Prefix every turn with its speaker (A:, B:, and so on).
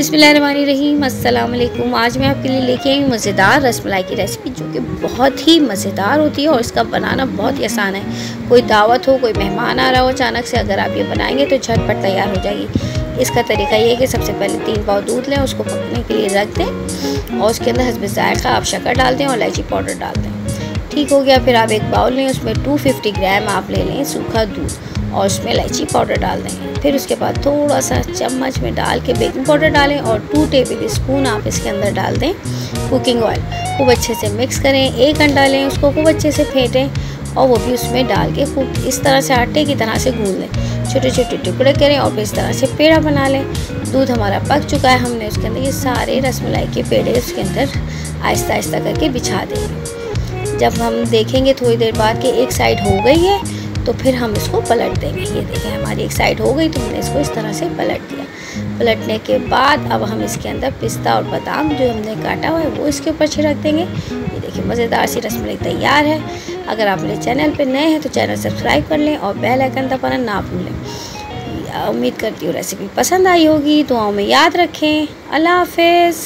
A: बिस्मिल्लाहिर्रहमानिर्रहीम, अस्सलाम वालेकुम। आज मैं आपके लिए लेके आई हूँ मज़ेदार रसमलाई की रेसिपी, जो कि बहुत ही मज़ेदार होती है और इसका बनाना बहुत ही आसान है। कोई दावत हो, कोई मेहमान आ रहा हो अचानक से, अगर आप ये बनाएंगे तो झटपट तैयार हो जाएगी। इसका तरीका ये है कि सबसे पहले 3 पाव दूध लें, उसको पकने के लिए रख दें और उसके अंदर हस्बे ज़ायक़ा आप शक्कर डाल दें और इलायची पाउडर डाल दें। ठीक हो गया। फिर आप एक बाउल लें, उसमें 250 ग्राम आप ले लें सूखा दूध और उसमें इलायची पाउडर डाल दें। फिर उसके बाद थोड़ा सा चम्मच में डाल के बेकिंग पाउडर डालें और 2 टेबल स्पून आप इसके अंदर डाल दें कुकिंग ऑयल। खूब अच्छे से मिक्स करें। 1 अंडा लें, उसको खूब अच्छे से फेंटें और वो भी उसमें डाल के खूब इस तरह से आटे की तरह से गूंद लें। छोटे छोटे टुकड़े करें और फिर इस तरह से पेड़ा बना लें। दूध हमारा पक चुका है, हमने उसके अंदर ये सारे रसमलाई के पेड़े उसके अंदर आहिस्ता आहिस्ता करके बिछा देंगे। जब हम देखेंगे थोड़ी देर बाद कि एक साइड हो गई है तो फिर हम इसको पलट देंगे। ये देखें हमारी एक साइड हो गई तो हमने इसको इस तरह से पलट दिया। पलटने के बाद अब हम इसके अंदर पिस्ता और बादाम जो हमने काटा हुआ है वो इसके ऊपर छिड़क देंगे। ये देखिए मज़ेदार सी रसमलाई तैयार है। अगर आप मेरे चैनल पर नए हैं तो चैनल सब्सक्राइब कर लें और बेल आइकन दबाना ना भूलें। उम्मीद करती हूँ रेसिपी पसंद आई होगी। दुआओं में याद रखें। अल्लाह हाफ़िज़।